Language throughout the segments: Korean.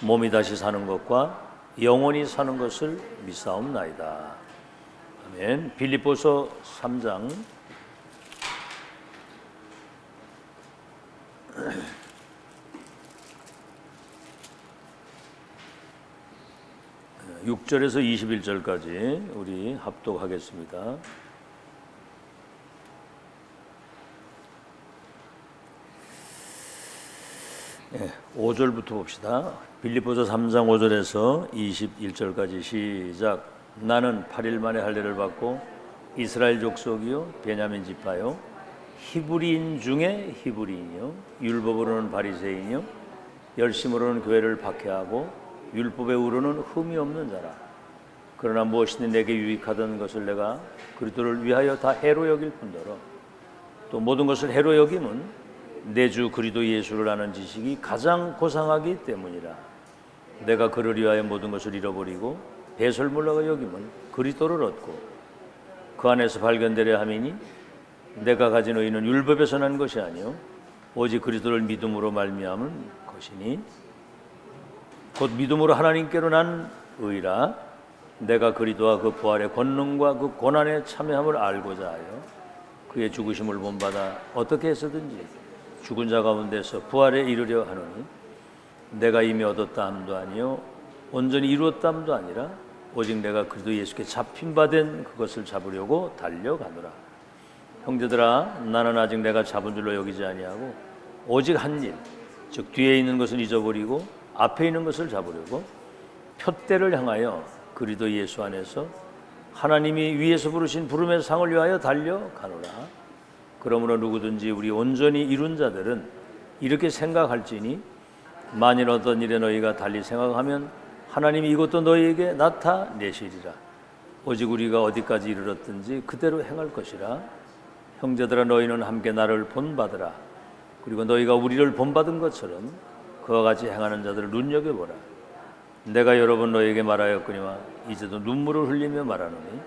몸이 다시 사는 것과 영원히 사는 것을 믿사옵나이다. 아멘. 빌립보서 3장 6절에서 21절까지 우리 합독하겠습니다. 5절부터 봅시다. 빌립보서 3장 5절에서 21절까지 시작. 나는 8일 만에 할례를 받고 이스라엘 족속이요 베냐민 지파요 히브리인 중에 히브리인이요 율법으로는 바리새인이요 열심으로는 교회를 박해하고 율법에 우러는 흠이 없는 자라. 그러나 무엇이든 내게 유익하던 것을 내가 그리스도를 위하여 다 해로 여길 뿐더러 또 모든 것을 해로 여김은 내 주 그리스도 예수를 아는 지식이 가장 고상하기 때문이라. 내가 그를 위하여 모든 것을 잃어버리고 배설물로가 여김은 그리스도를 얻고 그 안에서 발견되려 함이니 내가 가진 의는 율법에서 난 것이 아니요 오직 그리스도를 믿음으로 말미암은 것이니 곧 믿음으로 하나님께로 난 의라. 내가 그리스도와 그 부활의 권능과 그 고난에 참여함을 알고자 하여 그의 죽으심을 본받아 어떻게 해서든지 죽은 자 가운데서 부활에 이르려 하노니 내가 이미 얻었다 함도 아니요 온전히 이루었다 함도 아니라 오직 내가 그리스도 예수께 잡힌 바 된 그것을 잡으려고 달려가노라. 형제들아, 나는 아직 내가 잡은 줄로 여기지 아니하고 오직 한 일, 즉 뒤에 있는 것을 잊어버리고 앞에 있는 것을 잡으려고 표대를 향하여 그리스도 예수 안에서 하나님이 위에서 부르신 부름의 상을 위하여 달려가노라. 그러므로 누구든지 우리 온전히 이룬 자들은 이렇게 생각할지니 만일 어떤 일에 너희가 달리 생각하면 하나님이 이것도 너희에게 나타내시리라. 오직 우리가 어디까지 이르렀든지 그대로 행할 것이라. 형제들아, 너희는 함께 나를 본받으라. 그리고 너희가 우리를 본받은 것처럼 그와 같이 행하는 자들을 눈여겨보라. 내가 여러 번 너희에게 말하였거니와 이제도 눈물을 흘리며 말하노니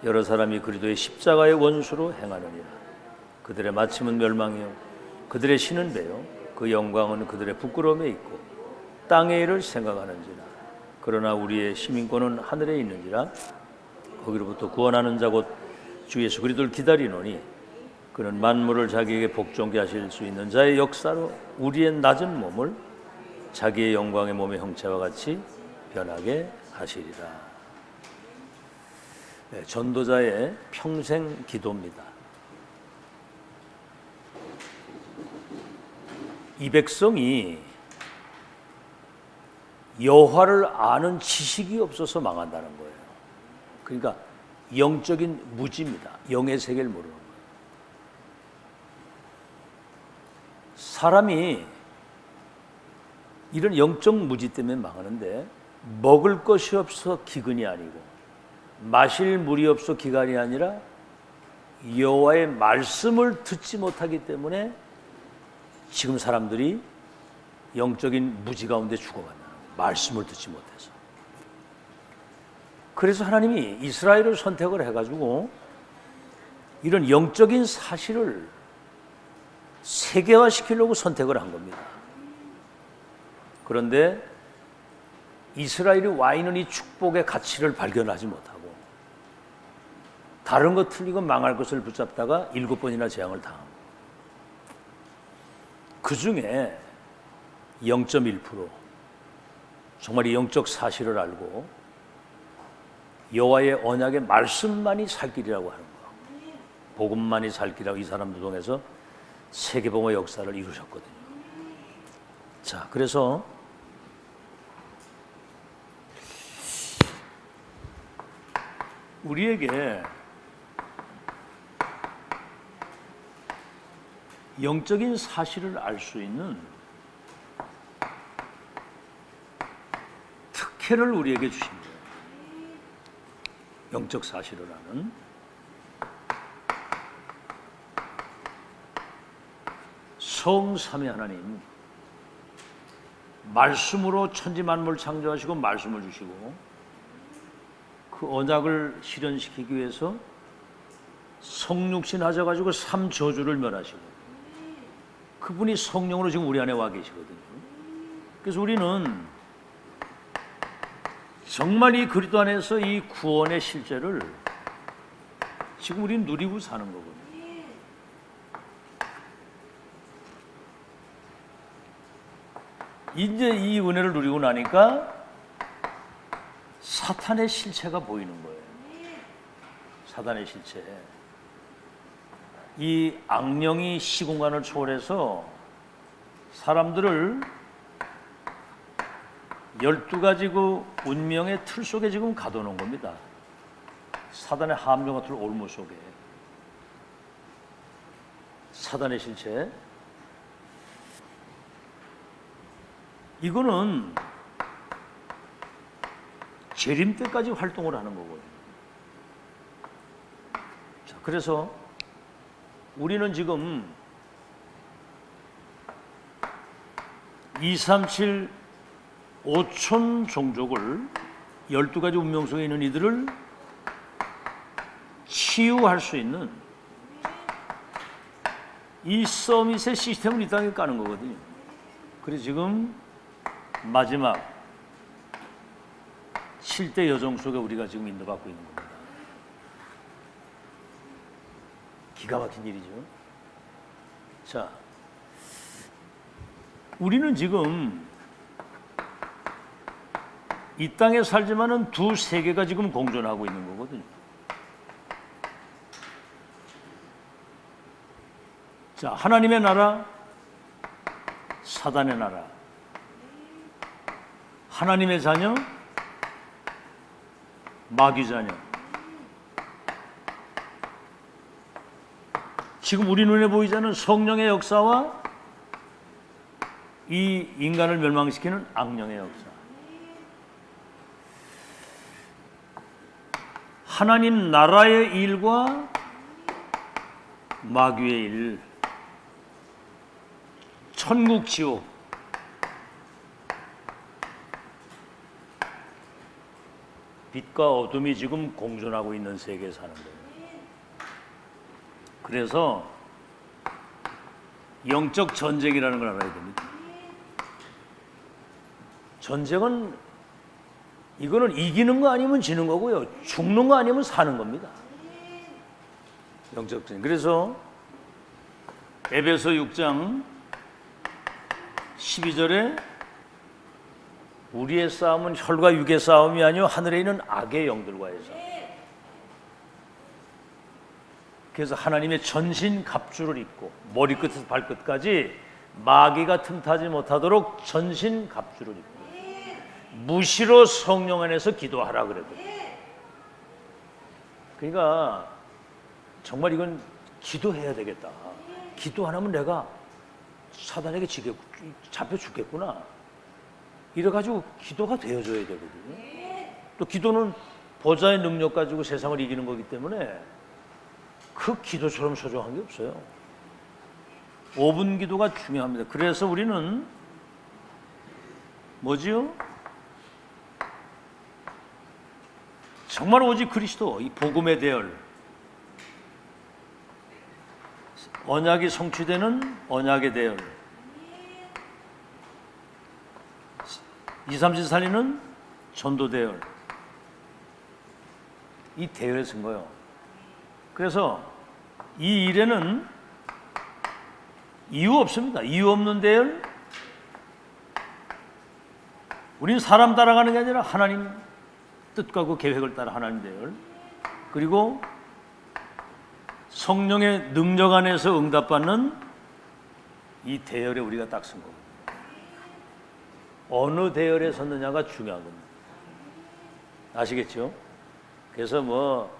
여러 사람이 그리스도의 십자가의 원수로 행하느니라. 그들의 마침은 멸망이요 그들의 신은 배요 그 영광은 그들의 부끄러움에 있고 땅의 일을 생각하는지라. 그러나 우리의 시민권은 하늘에 있는지라. 거기로부터 구원하는 자 곧 주 예수 그리스도를 기다리노니 그는 만물을 자기에게 복종케 하실 수 있는 자의 역사로 우리의 낮은 몸을 자기의 영광의 몸의 형체와 같이 변하게 하시리라. 전도자의 평생 기도입니다. 이 백성이 여호와를 아는 지식이 없어서 망한다는 거예요. 그러니까 영적인 무지입니다. 영의 세계를 모르는 거예요. 사람이 이런 영적 무지 때문에 망하는데 먹을 것이 없어 기근이 아니고 마실 물이 없어 기간이 아니라 여호와의 말씀을 듣지 못하기 때문에 지금 사람들이 영적인 무지 가운데 죽어간다는 거예요. 말씀을 듣지 못해서. 그래서 하나님이 이스라엘을 선택을 해가지고 이런 영적인 사실을 세계화시키려고 선택을 한 겁니다. 그런데 이스라엘이 와 있는 이 축복의 가치를 발견하지 못하고 다른 것 틀리고 망할 것을 붙잡다가 7번이나 재앙을 당합니다. 그 중에 0.1% 정말 이 영적 사실을 알고 여호와의 언약의 말씀만이 살 길이라고 하는 거예요. 복음만이 살 길이라고 이 사람들 통해서 세계복음의 역사를 이루셨거든요. 자, 그래서 우리에게 영적인 사실을 알 수 있는 특혜를 우리에게 주신 거예요. 영적 사실을 아는. 성삼위 하나님, 말씀으로 천지만물 창조하시고 말씀을 주시고 그 언약을 실현시키기 위해서 성육신 하셔가지고 3저주를 멸하시고 그분이 성령으로 지금 우리 안에 와 계시거든요. 그래서 우리는 정말 이 그리스도 안에서 이 구원의 실제를 지금 우리는 누리고 사는 거거든요. 이제 이 은혜를 누리고 나니까 사탄의 실체가 보이는 거예요. 사탄의 실체. 이 악령이 시공간을 초월해서 사람들을 12가지 그 운명의 틀 속에 지금 가둬놓은 겁니다. 사단의 함정 같은 올무 속에. 사단의 실체. 이거는 재림 때까지 활동을 하는 거거든요. 자, 그래서 우리는 지금 237 5천 종족을 12가지 운명 속에 있는 이들을 치유할 수 있는 이 서밋의 시스템을 이 땅에 까는 거거든요. 그래서 지금 마지막 7대 여정 속에 우리가 지금 인도받고 있는 겁니다. 기가 막힌 일이죠. 자, 우리는 지금 이 땅에 살지만은 두 세계가 지금 공존하고 있는 거거든요. 자, 하나님의 나라, 사단의 나라. 하나님의 자녀, 마귀 자녀. 지금 우리 눈에 보이지 않는 성령의 역사와 이 인간을 멸망시키는 악령의 역사. 하나님 나라의 일과 마귀의 일, 천국 지옥, 빛과 어둠이 지금 공존하고 있는 세계에 사는 거예요. 그래서 영적 전쟁이라는 걸 알아야 됩니다. 전쟁은 이거는 이기는 거 아니면 지는 거고요. 죽는 거 아니면 사는 겁니다. 영적 전쟁. 그래서 에베소 6장 12절에 우리의 싸움은 혈과 육의 싸움이 아니요 하늘에 있는 악의 영들과의 싸움. 그래서 하나님의 전신 갑주를 입고 머리끝에서 발끝까지 마귀가 틈타지 못하도록 전신 갑주를 입고 무시로 성령 안에서 기도하라 그랬거든요. 그러니까 정말 이건 기도해야 되겠다. 기도 안 하면 내가 사단에게 잡혀 죽겠구나. 이래가지고 기도가 되어줘야 되거든요. 또 기도는 보좌의 능력 가지고 세상을 이기는 거기 때문에 그 기도처럼 소중한 게 없어요. 5분 기도가 중요합니다. 그래서 우리는 뭐지요? 정말 오직 그리스도, 이 복음의 대열, 언약이 성취되는 언약의 대열, 237 살리는 전도 대열, 이 대열에 쓴 거예요. 그래서 이 일에는 이유 없습니다. 이유 없는 대열. 우리는 사람 따라가는 게 아니라 하나님 뜻과 그 계획을 따라 하나님 대열. 그리고 성령의 능력 안에서 응답받는 이 대열에 우리가 딱 쓴 겁니다. 어느 대열에 섰느냐가 중요한 겁니다. 아시겠죠? 그래서 뭐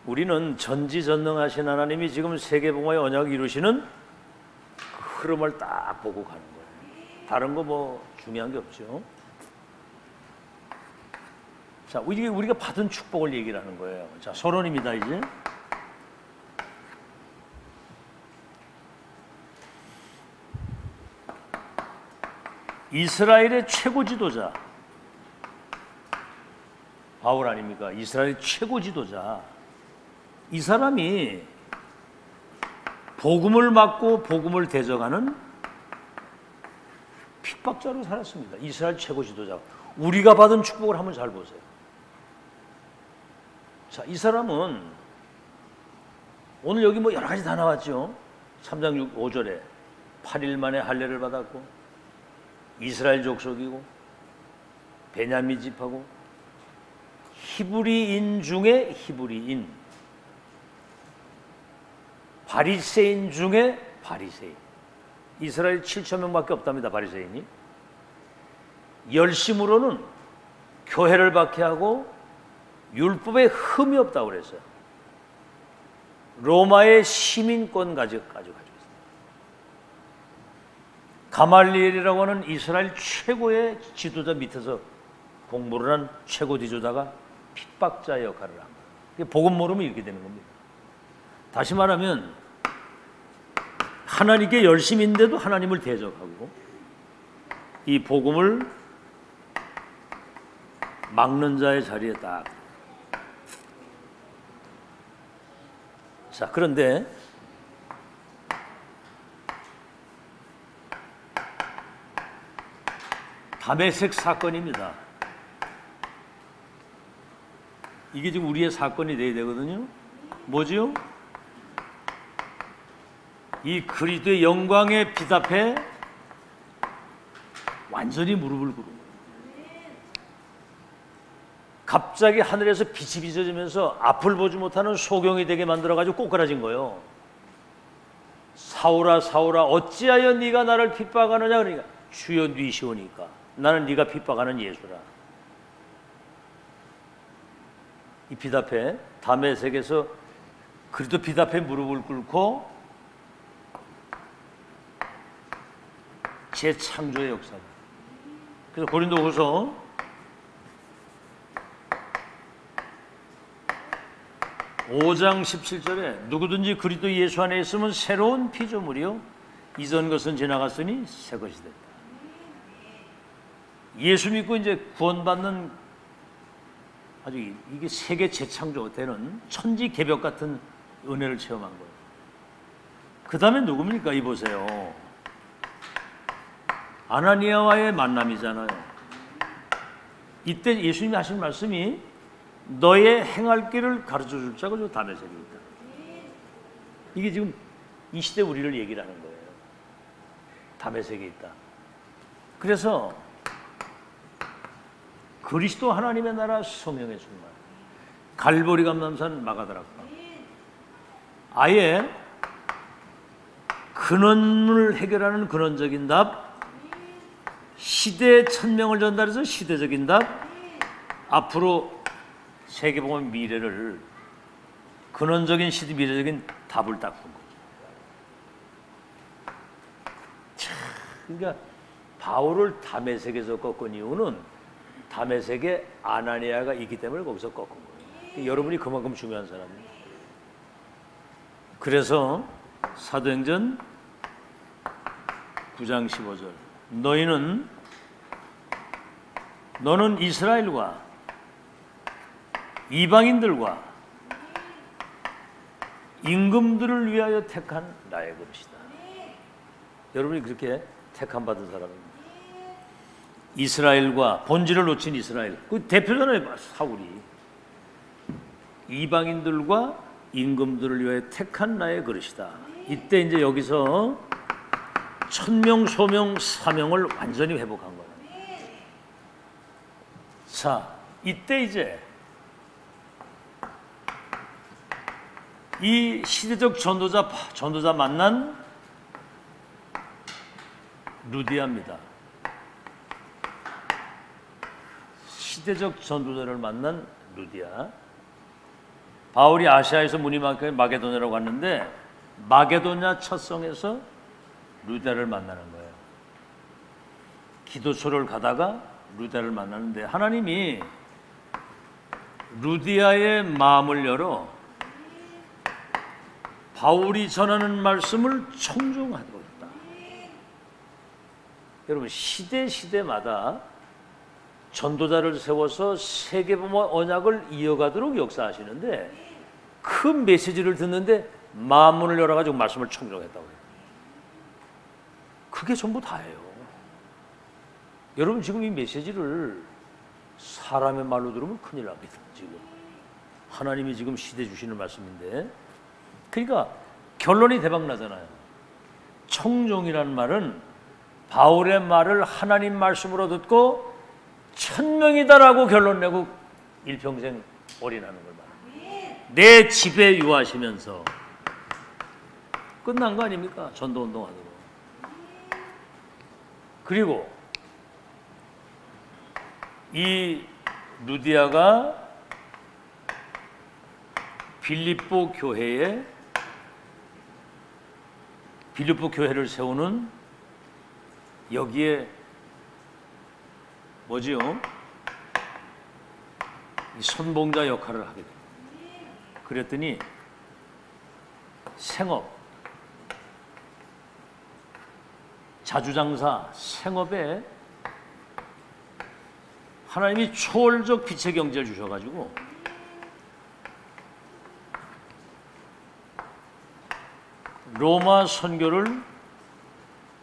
우리는 전지전능하신 하나님이 지금 세계복음의 언약을 이루시는 그 흐름을 딱 보고 가는 거예요. 다른 거 뭐 중요한 게 없죠. 자, 이게 우리가 받은 축복을 얘기를 하는 거예요. 자, 서론입니다, 이제. 이스라엘의 최고 지도자 바울 아닙니까? 이스라엘의 최고 지도자. 이 사람이 복음을 받고 복음을 대적하는 핍박자로 살았습니다. 이스라엘 최고 지도자. 우리가 받은 축복을 한번 잘 보세요. 자, 이 사람은 오늘 여기 뭐 여러 가지 다 나왔죠. 3장 5절에 8일 만에 할례를 받았고 이스라엘 족속이고 베냐민 집하고 히브리인 중에 히브리인, 바리새인 중에 바리새인. 이스라엘 7천 명밖에 없답니다. 바리새인이. 열심으로는 교회를 박해하고 율법에 흠이 없다고 그랬어요. 로마의 시민권 가지고 있습니다. 가말리엘이라고 하는 이스라엘 최고의 지도자 밑에서 공부를 한 최고 지도자가 핍박자 역할을 한 거예요. 복음 모르면 이렇게 되는 겁니다. 다시 말하면 하나님께 열심인데도 하나님을 대적하고 이 복음을 막는 자의 자리에 딱. 자, 그런데 다메섹 사건입니다. 이게 지금 우리의 사건이 돼야 되거든요. 뭐지요? 이 그리스도의 영광에 비답해 완전히 무릎을 꿇고 갑자기 하늘에서 빛이 비춰지면서 앞을 보지 못하는 소경이 되게 만들어가지고 꼬꾸라진 거예요. 사울아 사울아 어찌하여 네가 나를 핍박하느냐. 그러니까 주여 니시오니까 나는 네가 핍박하는 예수라. 이 비답해 다메섹에서 그리스도 비답해 무릎을 꿇고 재창조의 역사. 그래서 고린도후서 5장 17절에 누구든지 그리스도 예수 안에 있으면 새로운 피조물이요 이전 것은 지나갔으니 새 것이 됐다. 예수 믿고 이제 구원받는 아주 이게 세계 재창조가 되는 천지개벽 같은 은혜를 체험한 거예요. 그 다음에 누굽니까? 이 보세요. 아나니아와의 만남이잖아요. 이때 예수님이 하신 말씀이 너의 행할 길을 가르쳐줄 자가 저 다메섹에 있다. 이게 지금 이 시대 우리를 얘기를 하는 거예요. 다메섹에 있다. 그래서 그리스도 하나님의 나라 성령의 충만, 갈보리 감람산 마가다락방, 아예 근원을 해결하는 근원적인 답, 시대의 천명을 전달해서 시대적인 답, 앞으로 세계복음 미래를 근원적인 시대 미래적인 답을 딱 본 거죠. 그러니까 바울을 다메섹에서 꺾은 이유는 다메섹에 아나니아가 있기 때문에 거기서 꺾은 거예요. 여러분이 그만큼 중요한 사람이에요. 그래서 사도행전 9장 15절 너는 이스라엘과 이방인들과 임금들을 위하여 택한 나의 그릇이다. 여러분이 그렇게 택함 받은 사람입니다. 이스라엘과 본질을 놓친 이스라엘, 그 대표잖아요. 사울이. 이방인들과 임금들을 위하여 택한 나의 그릇이다. 이때 이제 여기서 천명, 소명, 사명을 완전히 회복한 거예요. 자, 이때 이제 이 시대적 전도자 만난 루디아입니다. 시대적 전도자를 만난 루디아. 바울이 아시아에서 무늬막하게 마게도냐라고 갔는데 마게도냐 첫 성에서 루디아를 만나는 거예요. 기도처를 가다가 루디아를 만나는데 하나님이 루디아의 마음을 열어 바울이 전하는 말씀을 청종하고 있다. 여러분 시대마다 전도자를 세워서 세계복음 언약을 이어가도록 역사하시는데 그 메시지를 듣는데 마음문을 열어가지고 말씀을 청종했다고 해요. 그게 전부 다예요. 여러분 지금 이 메시지를 사람의 말로 들으면 큰일 납니다. 지금 하나님이 지금 시대 주시는 말씀인데, 그러니까 결론이 대박 나잖아요. 청종이라는 말은 바울의 말을 하나님 말씀으로 듣고 천명이다라고 결론 내고 일평생 올인하는 걸 말합니다. 내 집에 유하시면서 끝난 거 아닙니까? 전도운동하도록. 그리고 이 루디아가 빌립보 교회를 세우는 여기에 뭐지요? 이 선봉자 역할을 하게 됩니다. 그랬더니 생업, 자주장사, 생업에 하나님이 초월적 빛의 경제를 주셔가지고 로마 선교를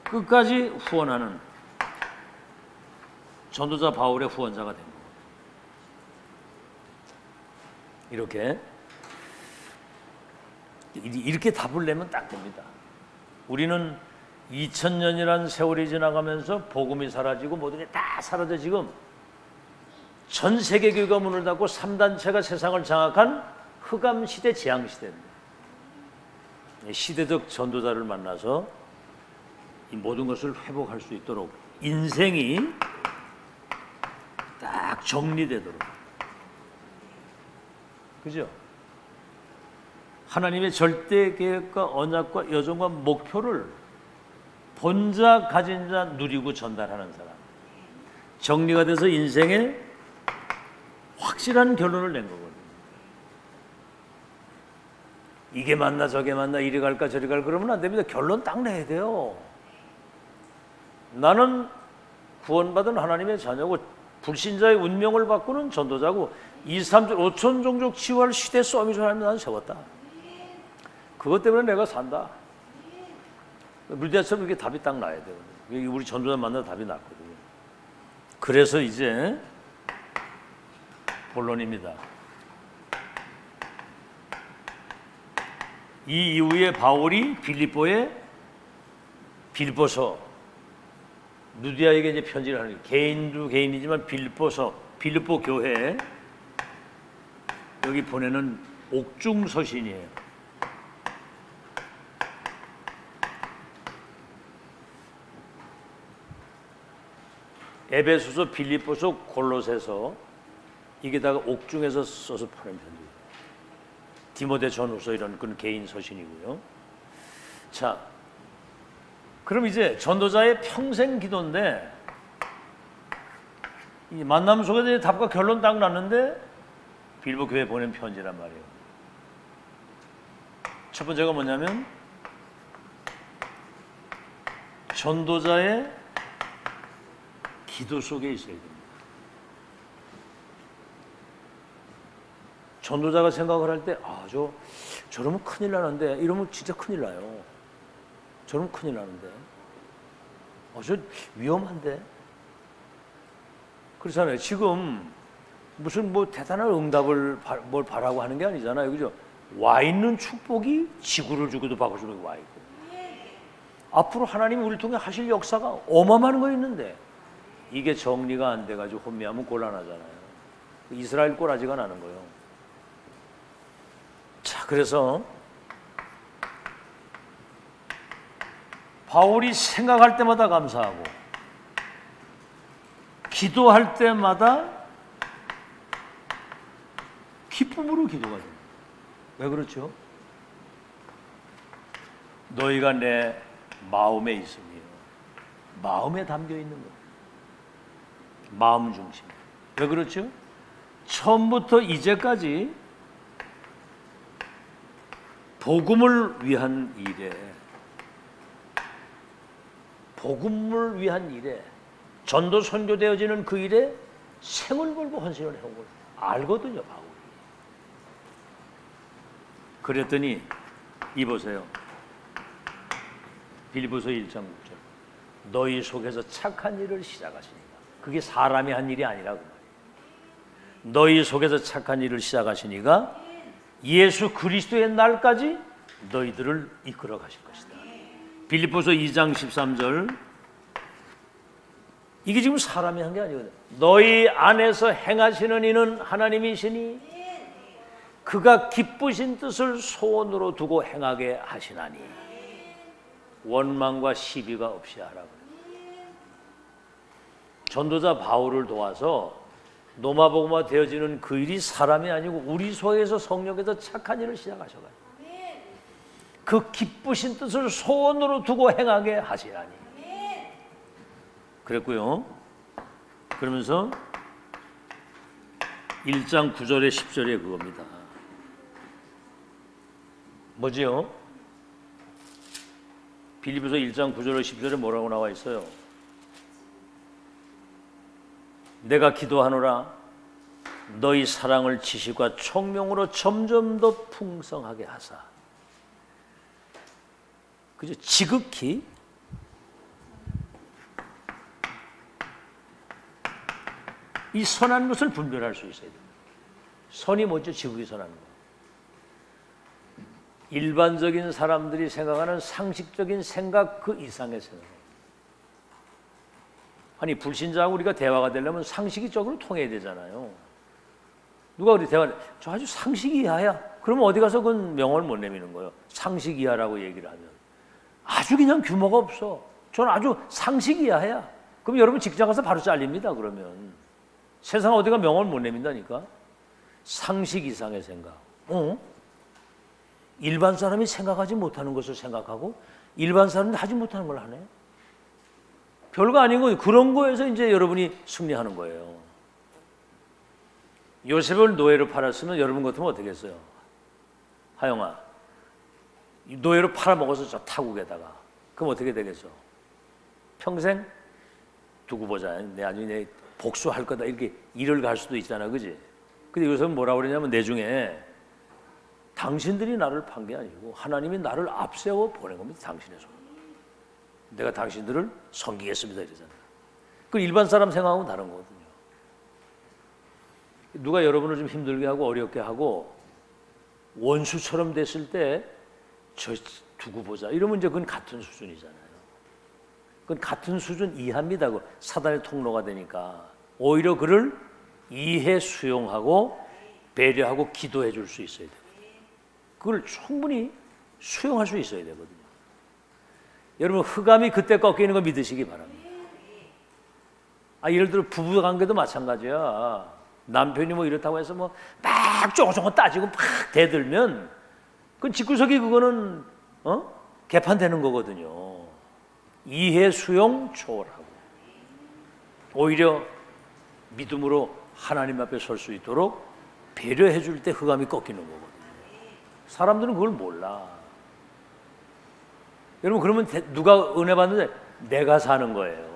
끝까지 후원하는 전도자 바울의 후원자가 된 겁니다. 이렇게 답을 내면 딱 됩니다. 우리는 2000년이라는 세월이 지나가면서 복음이 사라지고 모든 게 다 사라져 지금 전 세계 교회가 문을 닫고 3단체가 세상을 장악한 흑암시대, 재앙시대입니다. 시대적 전도자를 만나서 이 모든 것을 회복할 수 있도록 인생이 딱 정리되도록, 그죠? 하나님의 절대 계획과 언약과 여정과 목표를 본자 가진 자 누리고 전달하는 사람, 정리가 돼서 인생에 확실한 결론을 낸 거거든요. 이게 맞나 저게 맞나 이리 갈까 저리 갈까 그러면 안 됩니다. 결론 딱 내야 돼요. 나는 구원받은 하나님의 자녀고 불신자의 운명을 바꾸는 전도자고 2, 3천, 5천 종족 치유할 시대 서밋을 하나님 나는 세웠다. 그것 때문에 내가 산다. 루디아처럼 이렇게 답이 딱 나야 돼요. 우리 전도자 만나서 답이 났거든요. 그래서 이제 본론입니다. 이 이후에 바울이 빌립보서 루디아에게 이제 편지를 하는 거예요. 개인도 개인이지만 빌립보 교회에 여기 보내는 옥중 서신이에요. 에베소서, 빌립보서, 골로새서 이게 다가 옥중에서 써서 보낸 편지예요. 디모데 전후서 이런 그런 개인 서신이고요. 자, 그럼 이제 전도자의 평생 기도인데 이 만남 속에서 답과 결론 딱 났는데 빌립보 교회에 보낸 편지란 말이에요. 첫 번째가 뭐냐면 전도자의 기도 속에 있어야 됩니다. 전도자가 생각을 할 때 저러면 큰일 나는데 이러면 진짜 큰일 나요. 저러면 큰일 나는데 저 위험한데 그렇잖아요. 지금 무슨 뭐 대단한 응답을 뭘 바라고 하는 게 아니잖아요. 그죠? 와 있는 축복이 지구를 주고도 바꿀 수 있는 와 있고 앞으로 하나님이 우리를 통해 하실 역사가 어마어마한 거 있는데 이게 정리가 안 돼가지고 혼미하면 곤란하잖아요. 이스라엘 꼬라지가 나는 거예요. 자, 그래서 바울이 생각할 때마다 감사하고 기도할 때마다 기쁨으로 기도가 됩니다. 왜 그렇죠? 너희가 내 마음에 있으며 마음에 담겨 있는 것. 마음 중심. 왜 그렇죠? 처음부터 이제까지 복음을 위한 일에 전도 선교되어지는 그 일에 생을 걸고 헌신을 해온 걸 알거든요, 바울이. 그랬더니 이 보세요. 빌립보서 1장 9절. 너희 속에서 착한 일을 시작하시니까. 그게 사람이 한 일이 아니라고 말이에요. 너희 속에서 착한 일을 시작하시니가 예수 그리스도의 날까지 너희들을 이끌어 가실 것이다. 빌립보서 2장 13절. 이게 지금 사람이 한 게 아니거든. 너희 안에서 행하시는 이는 하나님이시니 그가 기쁘신 뜻을 소원으로 두고 행하게 하시나니 원망과 시비가 없이 하라고. 전도자 바울을 도와서 노마복음화 되어지는 그 일이 사람이 아니고 우리 속에서 성령께서 착한 일을 시작하셔가지고 그 기쁘신 뜻을 소원으로 두고 행하게 하시라니. 그랬고요. 그러면서 1장 9절에 10절에 그겁니다. 뭐지요? 빌립보서 1장 9절에 10절에 뭐라고 나와 있어요? 내가 기도하노라 너희 사랑을 지식과 총명으로 점점 더 풍성하게 하사. 그죠? 지극히 이 선한 것을 분별할 수 있어야 됩니다. 선이 뭐죠? 지극히 선한 것. 일반적인 사람들이 생각하는 상식적인 생각 그 이상의 생각. 아니 불신자하고 우리가 대화가 되려면 상식적으로 통해야 되잖아요. 누가 우리 대화를 저 아주 상식 이하야. 그러면 어디 가서 그건 명언을 못 내미는 거예요. 상식 이하라고 얘기를 하면 아주 그냥 규모가 없어. 저는 아주 상식 이하야. 그럼 여러분 직장 가서 바로 잘립니다. 그러면 세상 어디가 명언을 못 내민다니까. 상식 이상의 생각. 일반 사람이 생각하지 못하는 것을 생각하고 일반 사람이 하지 못하는 걸 하네. 별거 아닌 거예요. 그런 거에서 이제 여러분이 승리하는 거예요. 요셉을 노예로 팔았으면 여러분 같으면 어떻게 했어요? 하영아, 노예로 팔아먹어서 저 타국에다가 그럼 어떻게 되겠어? 평생 두고 보자. 나중에 복수할 거다. 이렇게 일을 갈 수도 있잖아, 그지? 근데 요셉은 뭐라고 그러냐면 내중에 당신들이 나를 판 게 아니고 하나님이 나를 앞세워 보낸 겁니다. 당신의 손. 내가 당신들을 섬기겠습니다. 이러잖아요. 그 일반 사람 생각하고는 다른 거거든요. 누가 여러분을 좀 힘들게 하고 어렵게 하고 원수처럼 됐을 때 저 두고 보자. 이러면 이제 그건 같은 수준이잖아요. 그건 같은 수준 이하입니다. 사단의 통로가 되니까 오히려 그를 이해 수용하고 배려하고 기도해 줄 수 있어야 돼요. 그걸 충분히 수용할 수 있어야 되거든요. 여러분 흑암이 그때 꺾이는 거 믿으시기 바랍니다. 예를 들어 부부 관계도 마찬가지야. 남편이 뭐 이렇다고 해서 뭐 막 쪼고쪼고 따지고 막 대들면 그 집구석이 그거는 개판되는 거거든요. 이해 수용 초월하고 오히려 믿음으로 하나님 앞에 설 수 있도록 배려해 줄 때 흑암이 꺾이는 거거든요. 사람들은 그걸 몰라. 여러분 그러면 누가 은혜 받는데 내가 사는 거예요.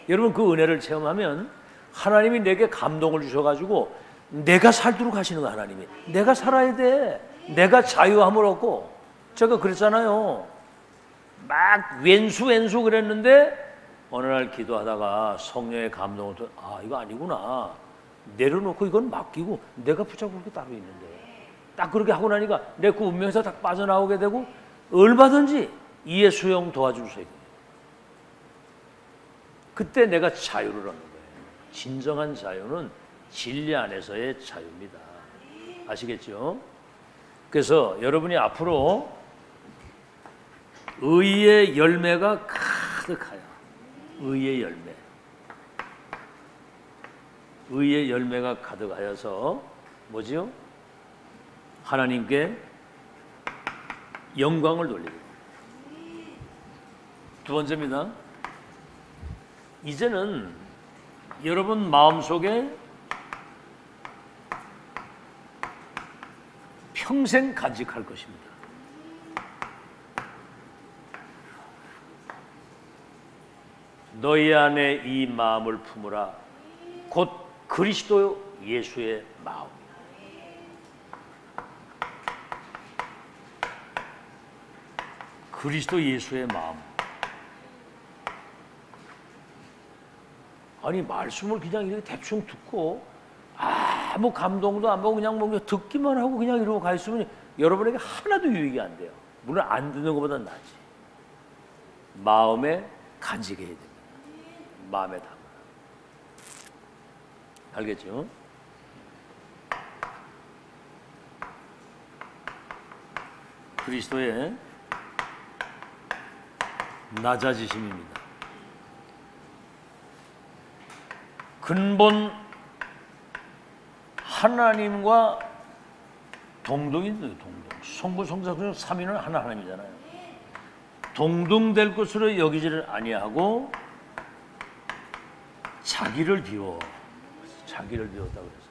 여러분 그 은혜를 체험하면 하나님이 내게 감동을 주셔가지고 내가 살도록 하시는 거야. 하나님이 내가 살아야 돼. 내가 자유함을 얻고. 제가 그랬잖아요. 막 왼수 그랬는데 어느 날 기도하다가 성령의 감동을 이거 아니구나. 내려놓고 이건 맡기고 내가 붙잡고 그렇게 따로 있는데 딱 그렇게 하고 나니까 내 그 운명에서 딱 빠져나오게 되고 얼마든지 이해 수용 도와줄 수 있어요. 그때 내가 자유를 얻는 거예요. 진정한 자유는 진리 안에서의 자유입니다. 아시겠죠? 그래서 여러분이 앞으로 의의 열매가 가득하여 의의 열매. 의의 열매가 가득하여서 뭐지요? 하나님께 영광을 돌리고. 두 번째입니다. 이제는 여러분 마음속에 평생 간직할 것입니다. 너희 안에 이 마음을 품으라. 곧 그리스도 예수의 마음. 그리스도 예수의 마음. 아니 말씀을 그냥 이렇게 대충 듣고 아무 감동도 안 받고 그냥 뭐 듣기만 하고 그냥 이러고 가 있으면 여러분에게 하나도 유익이 안 돼요. 물론 안 듣는 것보다 낫지. 마음에 간직해야 됩니다. 마음에 담아. 알겠죠? 그리스도의 낮아지심입니다. 근본 하나님과 동등인데요. 동등. 성부 성자 중 삼위는 하나 하나님이잖아요. 동등될 것으로 여기지를 아니하고 자기를 비워. 자기를 비웠다고 그랬어요.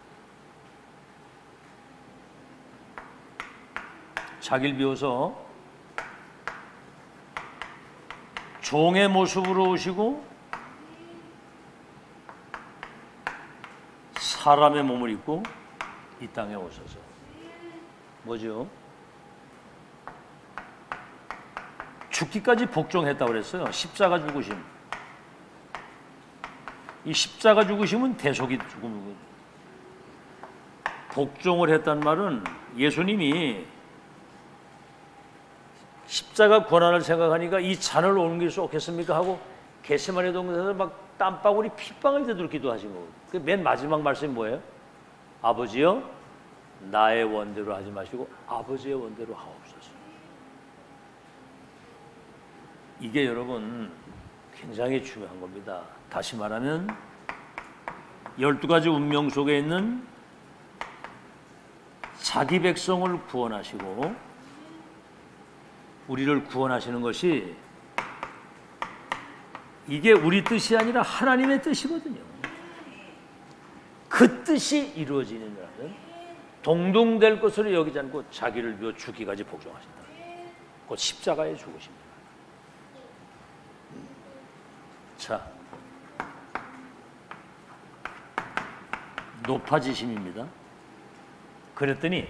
자기를 비워서 종의 모습으로 오시고 사람의 몸을 입고 이 땅에 오셔서 뭐죠? 죽기까지 복종했다고 그랬어요. 십자가 죽으심. 이 십자가 죽으심은 대속이 죽음이거든요. 복종을 했단 말은 예수님이 십자가 고난을 생각하니까 이 잔을 옮길 수 없겠습니까 하고 겟세마네 동산에서 막 땀방울이 핏방울 되도록 기도하신 거예요. 그 맨 마지막 말씀이 뭐예요? 아버지여 나의 원대로 하지 마시고 아버지의 원대로 하옵소서. 이게 여러분 굉장히 중요한 겁니다. 다시 말하면 12가지 운명 속에 있는 자기 백성을 구원하시고 우리를 구원하시는 것이 이게 우리 뜻이 아니라 하나님의 뜻이거든요. 그 뜻이 이루어지는 자는 동등될 것으로 여기지 않고 자기를 비워 죽기까지 복종하신다. 곧 십자가에 죽으십니다. 자, 높아지심입니다. 그랬더니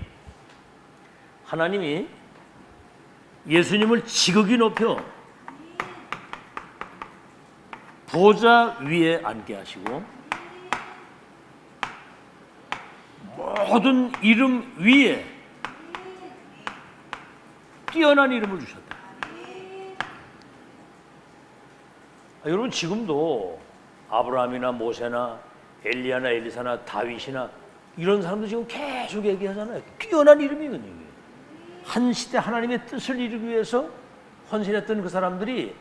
하나님이 예수님을 지극히 높여 보좌 위에 앉게 하시고 모든 이름 위에 뛰어난 이름을 주셨다. 여러분 지금도 아브라함이나 모세나 엘리야나 엘리사나 다윗이나 이런 사람도 지금 계속 얘기하잖아요. 뛰어난 이름이거든요. 한 시대 하나님의 뜻을 이루기 위해서 헌신했던 그 사람들이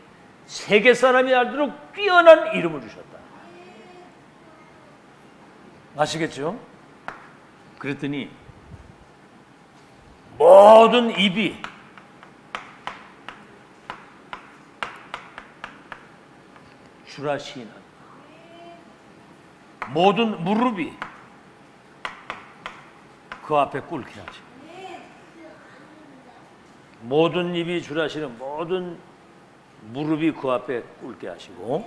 세계 사람이 알도록 뛰어난 이름을 주셨다. 아시겠죠? 그랬더니 모든 입이 주라 시인한다. 모든 무릎이 그 앞에 꿇게 하지. 모든 입이 주라 시는 모든 무릎이 그 앞에 꿇게 하시고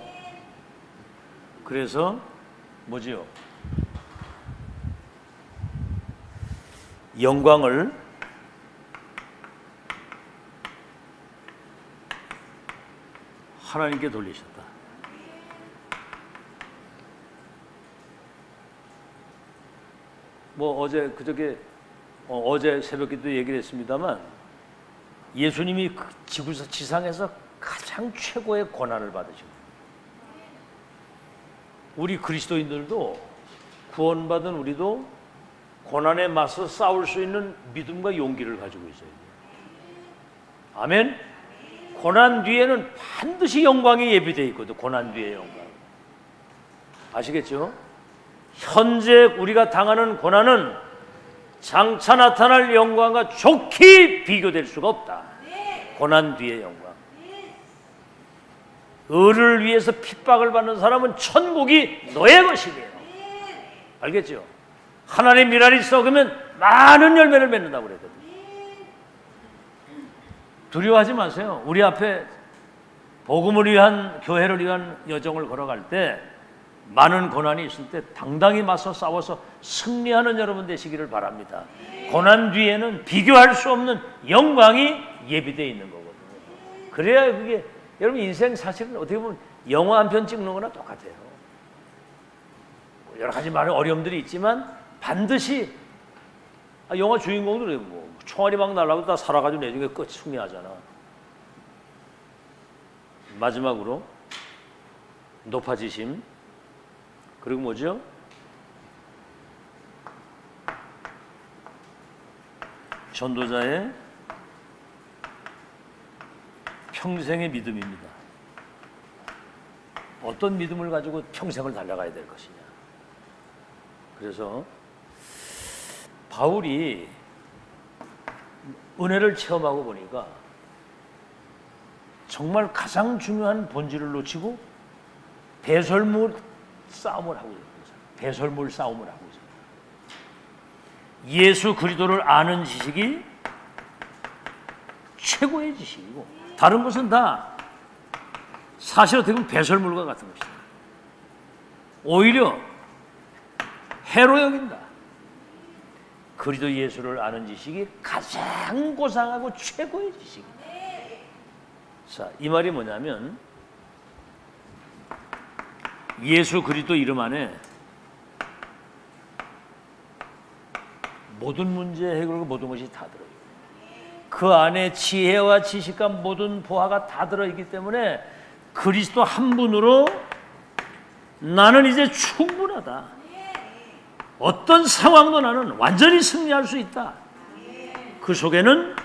그래서 뭐지요? 영광을 하나님께 돌리셨다. 뭐 어제 그저께 어제 새벽에도 얘기를 했습니다만 예수님이 지상에서 가장 최고의 고난을 받으시고 우리 그리스도인들도 구원받은 우리도 고난에 맞서 싸울 수 있는 믿음과 용기를 가지고 있어요. 아멘. 고난 뒤에는 반드시 영광이 예비되어 있거든. 고난 뒤의 영광. 아시겠죠? 현재 우리가 당하는 고난은 장차 나타날 영광과 좋게 비교될 수가 없다. 고난 뒤의 영광. 의를 위해서 핍박을 받는 사람은 천국이 너의 것이래요. 알겠죠? 하나님의 미랄이 썩으면 많은 열매를 맺는다고 그랬거든요. 두려워하지 마세요. 우리 앞에 복음을 위한 교회를 위한 여정을 걸어갈 때 많은 고난이 있을 때 당당히 맞서 싸워서 승리하는 여러분 되시기를 바랍니다. 고난 뒤에는 비교할 수 없는 영광이 예비되어 있는 거거든요. 그래야 그게 여러분 인생 사실은 어떻게 보면 영화 한 편 찍는 거나 똑같아요. 여러 가지 많은 어려움들이 있지만 반드시 영화 주인공들이 뭐 총알이 막 날라고 다 살아가지고 내중에 끝 승리하잖아. 마지막으로 높아지심, 그리고 뭐죠? 전도자의 평생의 믿음입니다. 어떤 믿음을 가지고 평생을 달려가야 될 것이냐. 그래서 바울이 은혜를 체험하고 보니까 정말 가장 중요한 본질을 놓치고 배설물 싸움을 하고 있습니다. 배설물 싸움을 하고 있습니다. 예수 그리스도를 아는 지식이 최고의 지식이고 다른 것은 다 사실 어떻게 보면 배설물과 같은 것이다. 오히려 해로 여긴다. 그리스도 예수를 아는 지식이 가장 고상하고 최고의 지식이다. 자, 이 말이 뭐냐면 예수 그리스도 이름 안에 모든 문제 해결과 모든 것이 다 들어요. 그 안에 지혜와 지식과 모든 보화가 다 들어있기 때문에 그리스도 한 분으로 나는 이제 충분하다. 어떤 상황도 나는 완전히 승리할 수 있다. 그 속에는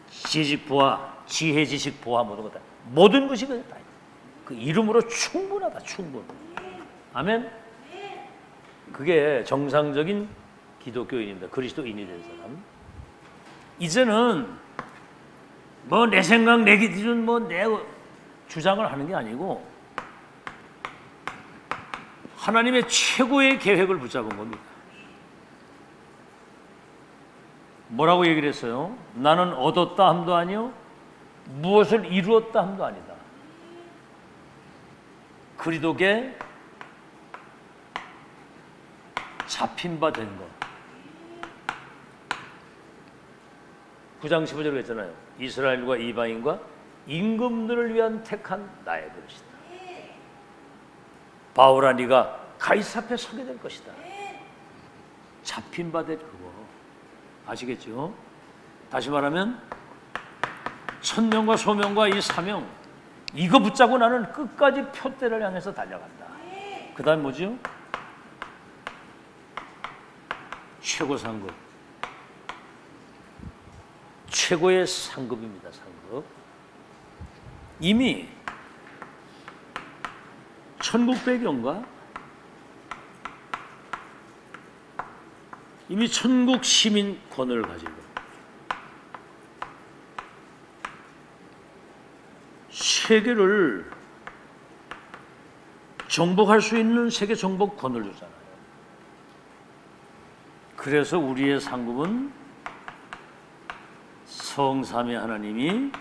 지식 보화, 지혜 지식 보화 모든 것이 다 그 이름으로 충분하다. 충분. 아멘. 그게 정상적인 기독교인입니다. 그리스도인이 된 사람. 이제는 뭐 내 생각, 내 기준, 뭐 내 주장을 하는 게 아니고 하나님의 최고의 계획을 붙잡은 겁니다. 뭐라고 얘기를 했어요? 나는 얻었다 함도 아니요 무엇을 이루었다 함도 아니다. 그리스도께 잡힌 바 된 것. 9장 15절에 했잖아요. 이스라엘과 이방인과 임금들을 위한 택한 나의 그릇이다. 바울아 네가 가이사 앞에 서게 될 것이다. 잡힌 바 된 그거 아시겠죠? 다시 말하면 천명과 소명과 이 사명 이거 붙잡고 나는 끝까지 표대를 향해서 달려간다. 그 다음 뭐죠? 최고 상급. 최고의 상급입니다. 상급. 이미 천국 배경과 이미 천국 시민권을 가지고 세계를 정복할 수 있는 세계 정복권을 주잖아요. 그래서 우리의 상급은 성삼위 하나님이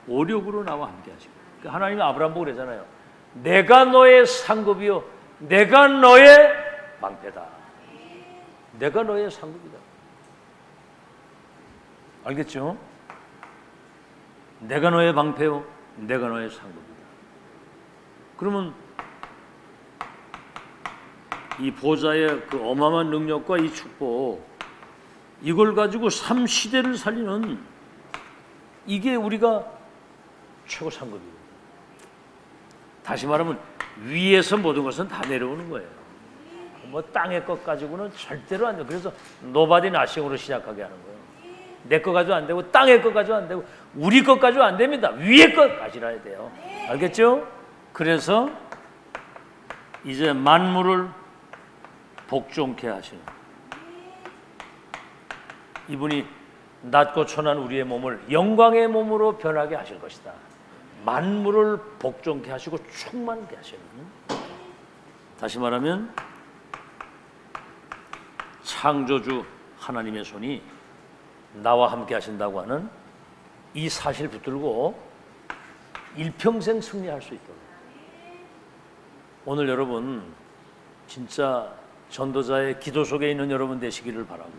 오력으로 나와 함께 하시고 하나님이 아브라함 보고 그러잖아요. 내가 너의 상급이요 내가 너의 방패다. 내가 너의 상급이다. 알겠죠? 내가 너의 방패요 내가 너의 상급이다. 그러면 이 보좌의 그 어마어마한 능력과 이 축복 이걸 가지고 삶 시대를 살리는 이게 우리가 최고 상급이에요. 다시 말하면 위에서 모든 것은 다 내려오는 거예요. 뭐 땅의 것 가지고는 절대로 안 돼요. 그래서 노바디 나싱으로 시작하게 하는 거예요. 내 것 가지고 안 되고 땅의 것 가지고 안 되고 우리 것 가지고 안 됩니다. 위의 것 가지라 돼요. 알겠죠? 그래서 이제 만물을 복종케 하시는 이분이 낮고 천한 우리의 몸을 영광의 몸으로 변하게 하실 것이다. 만물을 복종케 하시고 충만케 하시는. 다시 말하면 창조주 하나님의 손이 나와 함께 하신다고 하는 이 사실 붙들고 일평생 승리할 수 있도록 오늘 여러분 진짜 전도자의 기도 속에 있는 여러분 되시기를 바라고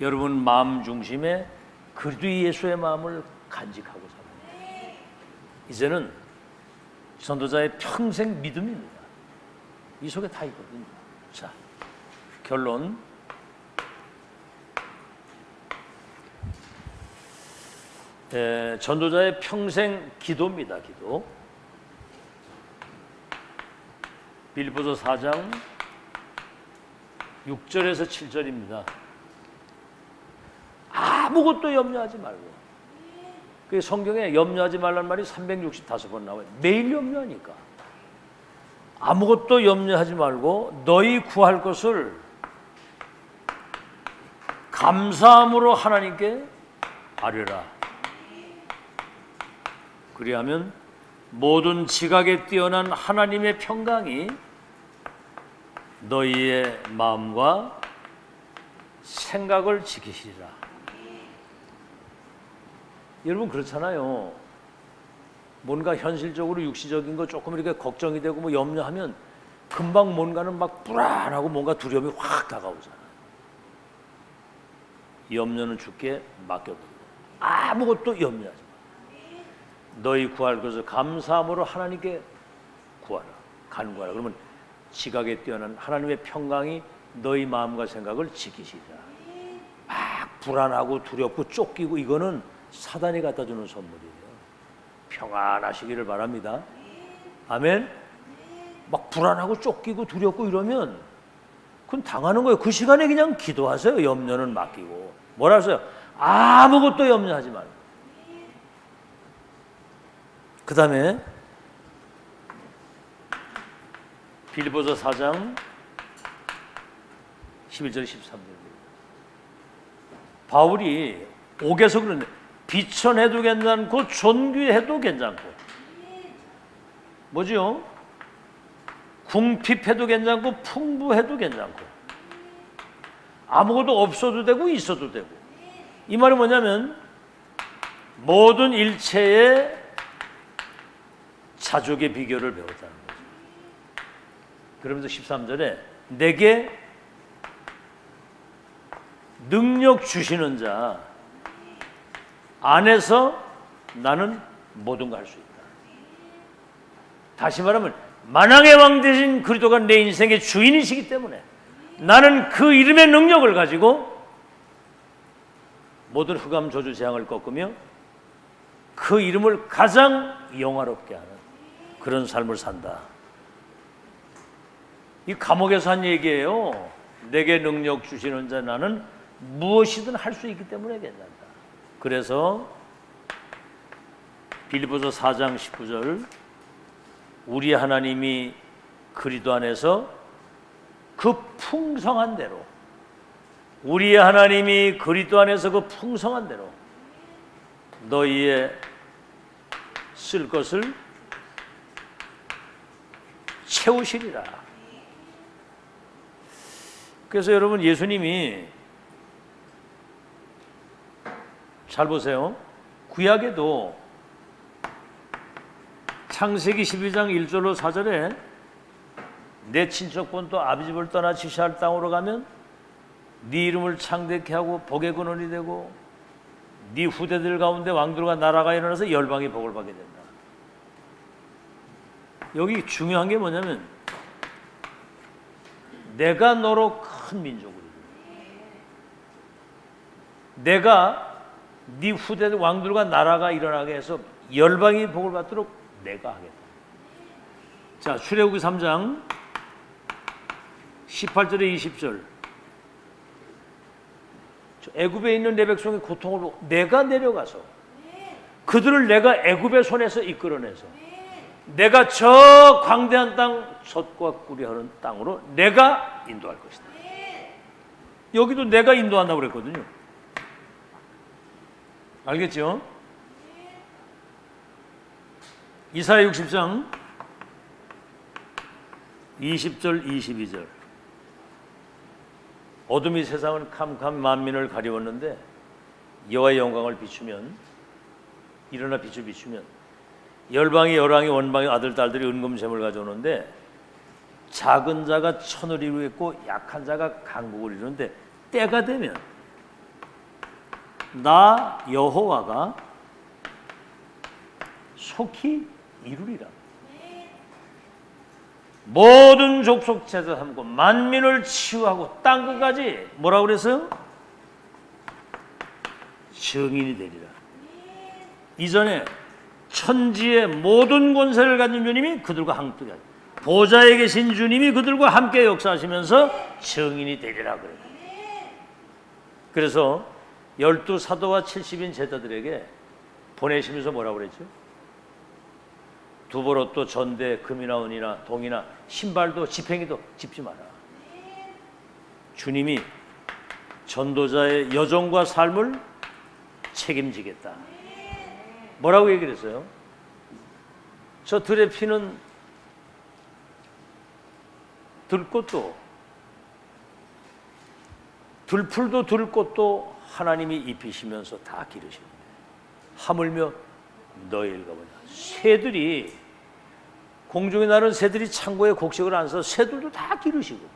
여러분 마음 중심에 그리스도 예수의 마음을 간직하고 살아요. 이제는 전도자의 평생 믿음입니다. 이 속에 다 있거든요. 자, 결론. 전도자의 평생 기도입니다. 기도. 빌립보서 4장 6절에서 7절입니다. 아무것도 염려하지 말고. 그 성경에 염려하지 말라는 말이 365번 나와요. 매일 염려하니까. 아무것도 염려하지 말고 너희 구할 것을 감사함으로 하나님께 아뢰라. 그리하면 모든 지각에 뛰어난 하나님의 평강이 너희의 마음과 생각을 지키시리라. 여러분 그렇잖아요. 뭔가 현실적으로 육시적인 거 조금 이렇게 걱정이 되고 뭐 염려하면 금방 뭔가는 막 불안하고 뭔가 두려움이 확 다가오잖아요. 염려는 주께 맡겨두고 아무것도 염려하지 마. 너희 구할 것을 감사함으로 하나님께 구하라. 간구하라. 그러면 지각에 뛰어난 하나님의 평강이 너희 마음과 생각을 지키시리라. 막 불안하고 두렵고 쫓기고 이거는 사단이 갖다 주는 선물이에요. 평안하시기를 바랍니다. 아멘. 막 불안하고 쫓기고 두렵고 이러면 그건 당하는 거예요. 그 시간에 그냥 기도하세요. 염려는 맡기고. 뭐라 하세요? 아무것도 염려하지 말고. 그 다음에 빌립보서 4장 11절 13절. 바울이 옥에서 그러는데 비천해도 괜찮고 존귀해도 괜찮고 뭐지요? 궁핍해도 괜찮고 풍부해도 괜찮고 아무것도 없어도 되고 있어도 되고. 이 말은 뭐냐면 모든 일체의 자족의 비결을 배웠다는 거죠. 그러면서 13절에 내게 능력 주시는 자 안에서 나는 모든 걸 할 수 있다. 다시 말하면 만왕의 왕 되신 그리스도가 내 인생의 주인이시기 때문에 나는 그 이름의 능력을 가지고 모든 흑암 저주 재앙을 꺾으며 그 이름을 가장 영화롭게 하는 그런 삶을 산다. 이 감옥에서 한 얘기예요. 내게 능력 주시는 자 나는 무엇이든 할 수 있기 때문에 괜찮다. 그래서 빌립보서 4장 19절 우리 하나님이 그리스도 안에서 그 풍성한 대로 우리의 하나님이 그리스도 안에서 그 풍성한 대로 너희의 쓸 것을 채우시리라. 그래서 여러분 예수님이 잘 보세요. 구약에도 창세기 12장 1절로 4절에 내 친척본 또 아비 집을 떠나 지시할 땅으로 가면 네 이름을 창대케 하고 복의 근원이 되고 네 후대들 가운데 왕들과 나라가 일어나서 열방이 복을 받게 된다. 여기 중요한 게 뭐냐면 내가 너로 큰 민족을 내가 네 후대들 왕들과 나라가 일어나게 해서 열방이 복을 받도록 내가 하겠다. 자, 출애굽기 3장 18절에 20절. 애굽에 있는 내 백성의 고통을 보고 내가 내려가서 그들을 내가 애굽의 손에서 이끌어내서 내가 저 광대한 땅 젖과 꿀이 흐르는 땅으로 내가 인도할 것이다. 여기도 내가 인도한다고 그랬거든요. 알겠죠? 이사야 60장 20절 22절. 어둠이 세상을 캄캄 만민을 가리웠는데 여호와의 영광을 비추면 일어나 빛을 비추면 열방이 열왕이 원방이 아들 딸들이 은금샘을 가져오는데 작은 자가 천을 이루겠고 약한 자가 강국을 이루는데 때가 되면 나 여호와가 속히 이루리라. 모든 족속 제자 삼고 만민을 치유하고 땅 끝까지 뭐라고 그랬어요? 증인이 되리라. 이전에 천지의 모든 권세를 가진 주님이 그들과 함께 보좌에 계신 주님이 그들과 함께 역사하시면서 증인이 되리라 그래요. 그래서 12 사도와 70인 제자들에게 보내시면서 뭐라고 그랬죠? 두보로또 전대 금이나 은이나 동이나 신발도 지팽이도 짚지 마라. 주님이 전도자의 여정과 삶을 책임지겠다. 뭐라고 얘기를 했어요? 저 들에 피는 들꽃도 들풀도 들꽃도 하나님이 입히시면서 다 기르시는데 하물며 너희가 뭐냐? 새들이 공중에 나는 새들이 창고에 곡식을 안 써서 새들도 다 기르시고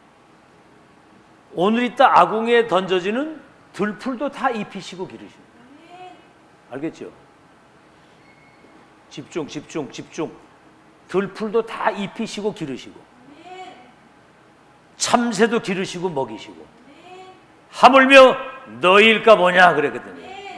오늘 이따 아궁이에 던져지는 들풀도 다 입히시고 기르시고 알겠죠? 집중 집중 집중. 들풀도 다 입히시고 기르시고 참새도 기르시고 먹이시고 하물며 너희일까 뭐냐 그랬거든요.